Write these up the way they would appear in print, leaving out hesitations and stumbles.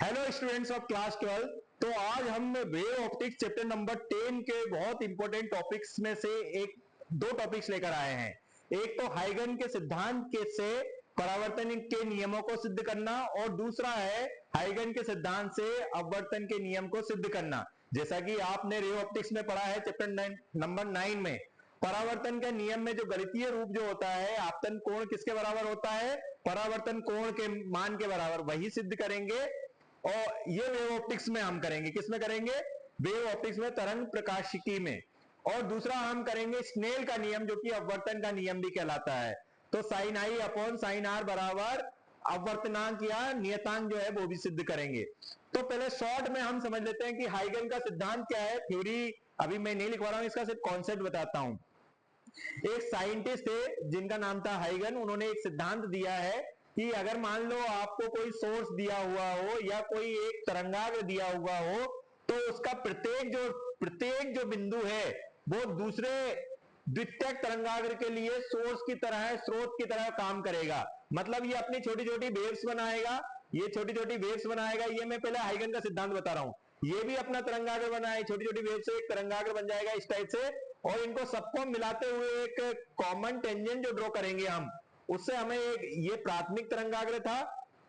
Hello students of class 12। तो आज हम वेव ऑप्टिक्स चैप्टर नंबर 10 के बहुत इंपॉर्टेंट टॉपिक्स में से एक दो टॉपिक्स लेकर आए हैं। एक तो हाइगन के सिद्धांत के से परावर्तन के नियमों को सिद्ध करना और दूसरा है हाइगन के सिद्धांत से अपवर्तन के नियम को सिद्ध करना। जैसा कि आपने रे ऑप्टिक्स में पढ़ा है चैप्टर नंबर 9 में, परावर्तन के नियम में जो गणितीय रूप जो होता है, आपतन कोण किसके बराबर होता है, परावर्तन कोण के मान के बराबर, वही सिद्ध करेंगे। और ये वेव ऑप्टिक्स में हम करेंगे, किसमें करेंगे, वेव ऑप्टिक्स में, तरंग प्रकाशिकी में। और दूसरा हम करेंगे स्नेल का नियम, जो कि अपवर्तन का नियम भी कहलाता है। तो sine I upon sine R बराबर अपवर्तनांक या नियतांक जो है वो भी सिद्ध करेंगे। तो पहले शॉर्ट में हम समझ लेते हैं कि हाइगन का सिद्धांत क्या है। थ्योरी अभी मैं नहीं लिखवा रहा हूं, इसका सिर्फ कॉन्सेप्ट बताता हूं। एक साइंटिस्ट थे जिनका नाम था हाइगन, उन्होंने एक सिद्धांत दिया है कि अगर मान लो आपको कोई सोर्स दिया हुआ हो या कोई एक तरंगाग्र दिया हुआ हो, तो उसका प्रत्येक जो बिंदु है वो दूसरे द्वितीयक तरंगाग्र के लिए सोर्स की तरह, स्रोत की तरह काम करेगा। मतलब ये अपनी छोटी छोटी वेव्स बनाएगा, ये छोटी छोटी वेव्स बनाएगा। ये मैं पहले हाइगन का सिद्धांत बता रहा हूं। ये भी अपना तरंगाग्र बनाए, छोटी छोटी वेव से एक तरंगाग्र बन जाएगा इस टाइप से, और इनको सबको मिलाते हुए एक कॉमन टेंजेंट जो ड्रॉ करेंगे हम, उससे हमें एक, ये प्राथमिक तरंगाग्र था,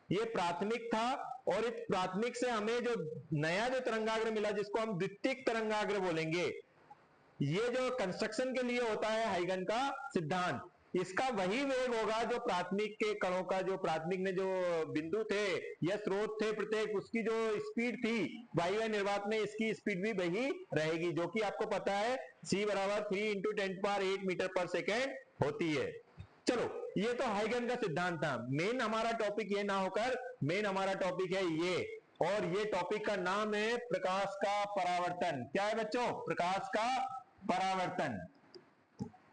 ये प्राथमिक था, और इस प्राथमिक से हमें जो नया जो तरंगाग्र मिला जिसको हम द्वितीयक तरंगाग्र बोलेंगे। ये जो कंस्ट्रक्शन के लिए होता है हाइगन का सिद्धांत, इसका वही वेग होगा जो प्राथमिक के कणों का, जो प्राथमिक में जो बिंदु थे या स्रोत थे प्रत्येक, उसकी जो स्पीड थी वायु निर्वात में, इसकी स्पीड भी वही रहेगी, जो कि आपको पता है c बराबर 3 इंटू 10⁸ मीटर पर सेकेंड होती है। चलो, ये तो हाइगन का सिद्धांत था। मेन हमारा टॉपिक ये ना होकर मेन हमारा टॉपिक है ये, और ये टॉपिक का नाम है प्रकाश का परावर्तन। क्या है बच्चों? प्रकाश का परावर्तन।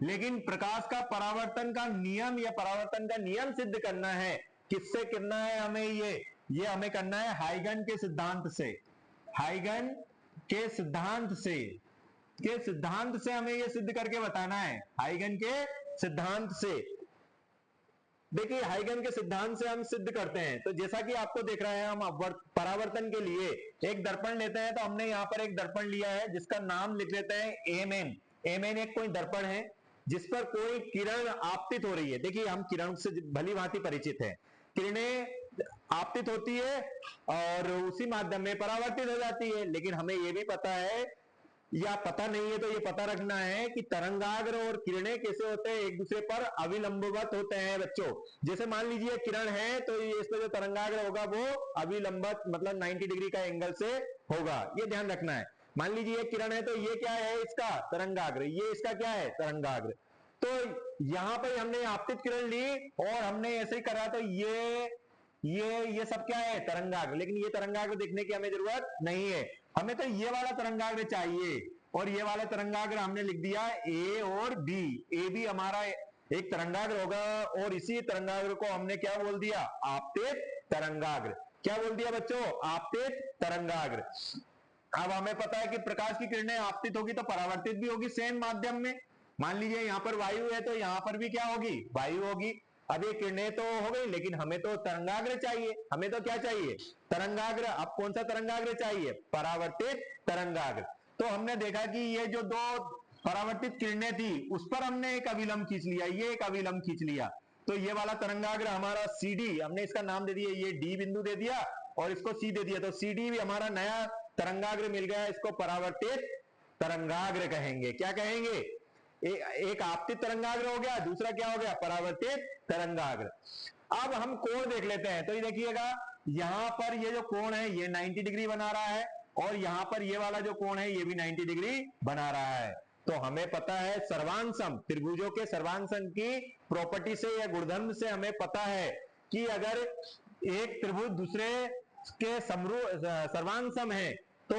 लेकिन प्रकाश का परावर्तन का नियम या परावर्तन का नियम सिद्ध करना है, किससे करना है हमें? ये हमें करना है हाइगन के सिद्धांत से। हाइगन के सिद्धांत से, हमें ये सिद्ध करके बताना है, हाइगन के सिद्धांत से। देखिए, हाइगन के सिद्धांत से हम सिद्ध करते हैं। तो जैसा कि आपको देख रहे हैं, हम परावर्तन के लिए एक दर्पण लेते हैं। तो हमने यहां पर एक दर्पण लिया है जिसका नाम लिख लेते हैं एमएन। एमएन एक कोई दर्पण है जिस पर कोई किरण आपतित हो रही है। देखिए, हम किरण से भली भांति परिचित हैं, किरणें आपतित होती है और उसी माध्यम में परावर्तित हो जाती है। लेकिन हमें यह भी पता है, या पता नहीं है तो ये पता रखना है कि तरंगाग्र और किरणें कैसे होते हैं, एक दूसरे पर अविलंबवत होते हैं बच्चों। जैसे मान लीजिए किरण है, तो ये इसमें जो तरंगाग्र होगा वो अविलंबत, मतलब 90 डिग्री का एंगल से होगा, ये ध्यान रखना है। मान लीजिए ये किरण है, तो ये क्या है? इसका तरंगाग्र। ये इसका क्या है? तरंगाग्र। तो यहां पर हमने आपतित किरण ली और हमने ऐसे ही करा, तो ये सब क्या है? तरंगाग्र। लेकिन ये तरंगाग्र देखने की हमें जरूरत नहीं है, हमें तो ये वाला तरंगाग्र चाहिए। और ये वाला तरंगाग्र हमने लिख दिया ए और बी। ए भी हमारा एक तरंगाग्र होगा, और इसी तरंगाग्र को हमने क्या बोल दिया? आपतित तरंगाग्र। क्या बोल दिया बच्चों? आपतित तरंगाग्र। अब हमें पता है कि प्रकाश की किरणें आपतित होगी तो परावर्तित भी होगी सेम माध्यम में। मान लीजिए यहां पर वायु है, तो यहां पर भी क्या होगी? वायु होगी। अब ये किरणें तो हो गई, लेकिन हमें तो तरंगाग्र चाहिए। हमें तो क्या चाहिए? तरंगाग्र। अब कौन सा तरंगाग्र चाहिए? परावर्तित तरंगाग्र। तो हमने देखा कि ये जो दो परावर्तित किरणें थी उस पर हमने एक अविलंब खींच लिया, ये एक अविलंब खींच लिया। तो ये वाला तरंगाग्र हमारा सी डी, हमने इसका नाम दे दिया, ये डी बिंदु दे दिया और इसको सी दे दिया। तो सी डी भी हमारा नया तरंगाग्र मिल गया, इसको परावर्तित तरंगाग्र कहेंगे। क्या कहेंगे? एक आपतित तरंगाग्र हो गया, दूसरा क्या हो गया? परावर्तित तरंगाग्र। अब हम कोण देख लेते हैं। तो ये देखिएगा, यहां पर ये जो कोण है ये 90 डिग्री बना रहा है, और यहां पर ये वाला जो कोण है ये भी 90 डिग्री बना रहा है। तो हमें पता है सर्वांसम, त्रिभुजों के सर्वांसम की प्रॉपर्टी से या गुणधर्म से हमें पता है कि अगर एक त्रिभुज दूसरे के सर्वांसम है तो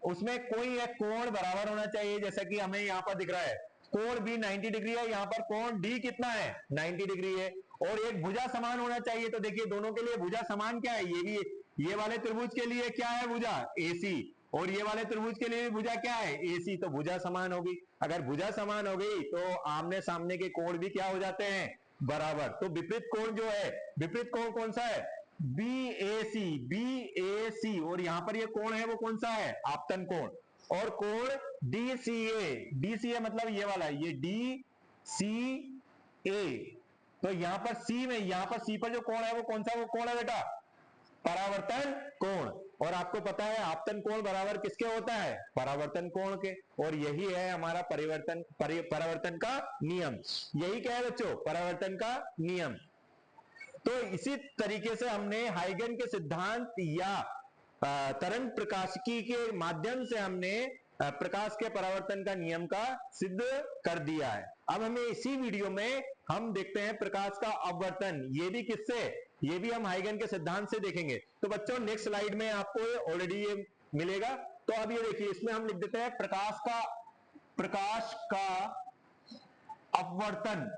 उसमें कोई एक कोण बराबर होना चाहिए। जैसा कि हमें यहां पर दिख रहा है, कोण भी 90 डिग्री है, यहां पर कोण डी कितना है? 90 डिग्री है। और एक भुजा समान होना चाहिए। तो देखिए, दोनों के लिए भुजा समान क्या है? ये भी, ये वाले त्रिभुज के लिए क्या है भुजा? AC। और ये वाले त्रिभुज के लिए भी भुजा क्या है? AC। तो भुजा समान होगी। अगर भुजा समान हो गई तो आमने सामने के कोण भी क्या हो जाते हैं? बराबर। तो विपरीत कोण जो है, विपरीत कोण कौन सा है? BAC। AC और यहां पर ये कोण है वो कौन सा है, आपतन कोण, और कोण DCA मतलब ये वाला, ये DCA, तो यहां पर C में, यहां पर C पर जो कोण है वो कौन सा वो कोण है बेटा, परावर्तन कोण। और आपको पता है आपतन कोण बराबर किसके होता है, परावर्तन कोण के, और यही है हमारा परावर्तन का नियम। यही क्या है बच्चों, परावर्तन का नियम। तो इसी तरीके से हमने हाइगन के सिद्धांत या तरंग प्रकाशिकी के माध्यम से हमने प्रकाश के परावर्तन का नियम का सिद्ध कर दिया है। अब हमें इसी वीडियो में हम देखते हैं प्रकाश का अपवर्तन, ये भी किससे, ये भी हम हाइगन के सिद्धांत से देखेंगे। तो बच्चों नेक्स्ट स्लाइड में आपको ऑलरेडी ये मिलेगा। तो अब ये देखिए, इसमें हम लिख देते हैं प्रकाश का अपवर्तन,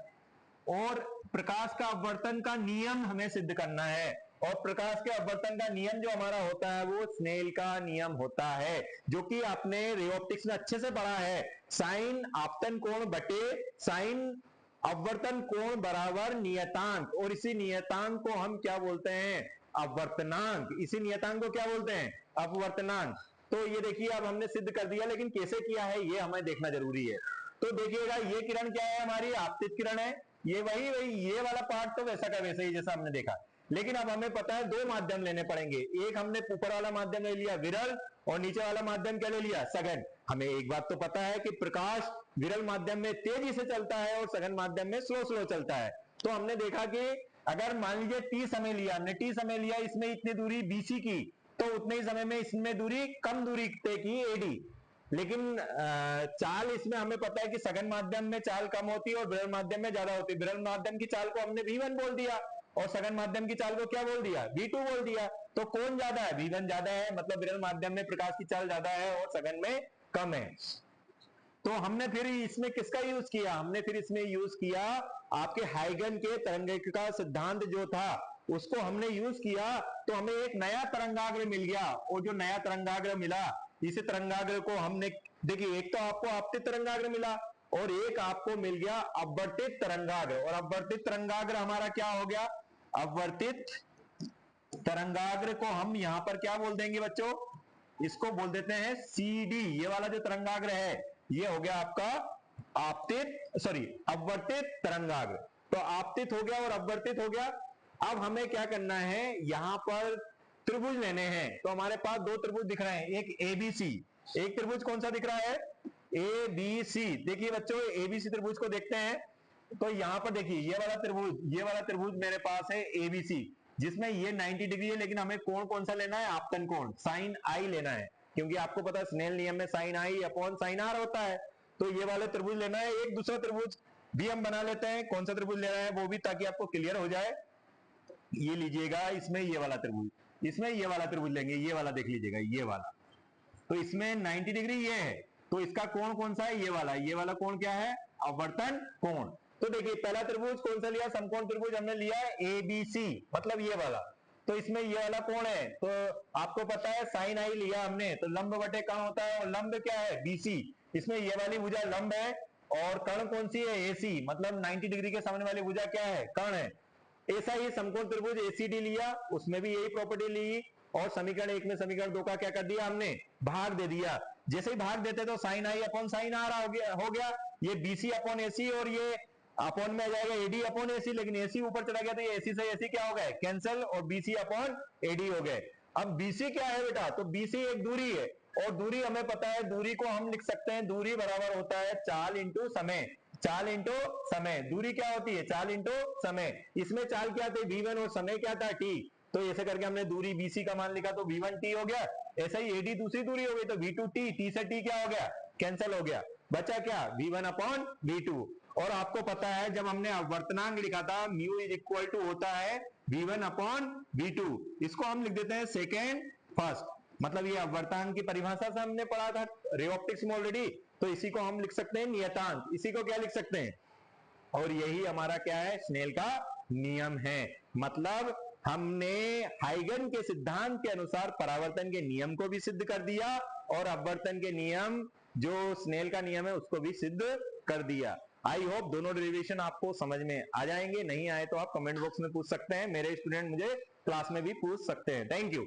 और प्रकाश का अपवर्तन का नियम हमें सिद्ध करना है। और प्रकाश के अपवर्तन का नियम जो हमारा होता है वो स्नेल का नियम होता है, जो कि आपने रे ऑप्टिक्स में अच्छे से पढ़ा है। साइन आपतन कोण बटे साइन अपवर्तन कोण बराबर नियतांक, और इसी नियतांक को हम क्या बोलते हैं, अपवर्तनांक। इसी नियतांक को क्या बोलते हैं, अपवर्तनांक। तो ये देखिए अब हमने सिद्ध कर दिया, लेकिन कैसे किया है ये हमें देखना जरूरी है। तो देखिएगा ये किरण क्या है, हमारी आपतित किरण है। ये वही ये वाला पार्ट तो वैसा का वैसा ही जैसा हमने देखा, लेकिन अब हमें पता है दो माध्यम लेने पड़ेंगे। एक हमने ऊपर वाला माध्यम ले लिया विरल, और नीचे वाला माध्यम क्या ले लिया, सघन। हमें एक बात तो पता है कि प्रकाश विरल माध्यम में तेजी से चलता है और सघन माध्यम में स्लो चलता है। तो हमने देखा कि अगर मान लीजिए टी समय लिया, हमने टी समय लिया, इसमें इतनी दूरी BC की, तो उतने ही समय में इसमें दूरी कम दूरी तय की AD। लेकिन चाल इसमें हमें पता है कि सघन माध्यम में चाल कम होती है और विरल माध्यम में ज्यादा होती है। विरल माध्यम की चाल को हमने V1 बोल दिया और सघन माध्यम की चाल को क्या बोल दिया, V2 बोल दिया। तो कौन ज्यादा है, V1 ज्यादा है, मतलब विरल माध्यम में प्रकाश की चाल ज्यादा है और सघन में कम है। तो हमने फिर इसमें किसका यूज किया, हमने फिर इसमें यूज किया आपके हाइगन के तरंगिका सिद्धांत जो था उसको हमने यूज किया। तो हमें एक नया तरंगाग्र मिल गया, और जो नया तरंगाग्र मिला, इस तरंगाग्र को हमने, देखिए एक तो आपको आपतित तरंगाग्र मिला और एक आपको मिल गया अपवर्तित तरंगाग्र। और अपवर्तित तरंगाग्र हमारा क्या हो गया, अपवर्तित तरंगाग्र को हम यहां पर क्या बोल देंगे बच्चों, इसको बोल देते हैं CD। ये वाला जो तरंगाग्र है ये हो गया आपका अपवर्तित तरंगाग्र। तो आपतित हो गया और अपवर्तित हो गया। अब हमें क्या करना है, यहां पर त्रिभुज लेने हैं। तो हमारे पास दो त्रिभुज दिख रहे हैं, एक ABC, एक त्रिभुज कौन सा दिख रहा है, ABC। देखिए बच्चों ABC त्रिभुज को देखते हैं। तो यहां पर देखिए ये वाला त्रिभुज मेरे पास है ABC, जिसमें ये 90 डिग्री है, लेकिन हमें कोण कौन सा लेना है, आपतन कोण साइन I लेना है, क्योंकि आपको पता है स्नेल नियम में sine I upon sine R होता है। तो ये वाले त्रिभुज लेना है। एक दूसरा त्रिभुज भी हम बना लेते हैं, कौन सा त्रिभुज लेना है वो भी, ताकि आपको क्लियर हो जाए। ये लीजिएगा, इसमें ये वाला त्रिभुज, इसमें ये वाला त्रिभुज लेंगे, ये वाला देख लीजिएगा, ये वाला। तो इसमें 90 डिग्री ये है, तो इसका कोण कौन सा है, ये वाला कोण क्या है, अपवर्तन कोण। तो देखिए पहला त्रिभुज कौन सा लिया, समकोण त्रिभुज हमने लिया है ABC, मतलब ये वाला। तो इसमें ये वाला कोण है, तो आपको पता है साइन I लिया हमने, तो लंब बटे कर्ण होता है, और लंब क्या है BC। इसमें ये वाली भुजा लंब है, और कर्ण कौन सी है AC, मतलब 90 डिग्री के सामने वाली भुजा क्या है, कर्ण है। ऐसा ही समकोण त्रिभुज ACD लिया, उसमें भी यही प्रॉपर्टी ली, और समीकरण 1 में समीकरण 2 का क्या कर दिया हमने, भाग दे दिया। जैसे ही भाग देते तो sine I upon sine R हो गया। ये BC अपॉन AC, और ये अपॉन में आ जाएगा AD अपॉन AC, लेकिन AC ऊपर चला गया तो ये AC से AC क्या हो गए, कैंसिल, और BC अपॉन AD हो गए। अब BC क्या है बेटा, तो BC एक दूरी है, और दूरी हमें पता है, दूरी को हम लिख सकते हैं, दूरी बराबर होता है चाल इंटू समय। चाल इंटू समय, दूरी क्या होती है, चाल इंटू समय। इसमें चाल क्या थी, V1, और समय क्या था, T। तो ऐसे करके हमने दूरी BC का मान लिखा, तो V1T हो गया। ऐसा ही AD दूसरी दूरी हो गई, तो V2T, T से T क्या हो गया, कैंसिल हो गया, बचा क्या, V1 अपॉन V2। और आपको पता है जब हमने अपवर्तनांक लिखा था, म्यू इज इक्वल टू होता है V1 अपॉन V2। इसको हम लिख देते हैं सेकेंड फर्स्ट, मतलब ये अपवर्तनांक की परिभाषा से हमने पढ़ा था रे ऑप्टिक्स में ऑलरेडी। तो इसी को हम लिख सकते हैं नियतांक, इसी को क्या लिख सकते हैं, और यही हमारा क्या है, स्नेल का नियम है। मतलब हमने हाइगन के सिद्धांत के अनुसार परावर्तन के नियम को भी सिद्ध कर दिया, और अपवर्तन के नियम जो स्नेल का नियम है उसको भी सिद्ध कर दिया। आई होप दोनों डेरिवेशन आपको समझ में आ जाएंगे, नहीं आए तो आप कमेंट बॉक्स में पूछ सकते हैं, मेरे स्टूडेंट मुझे क्लास में भी पूछ सकते हैं। Thank you.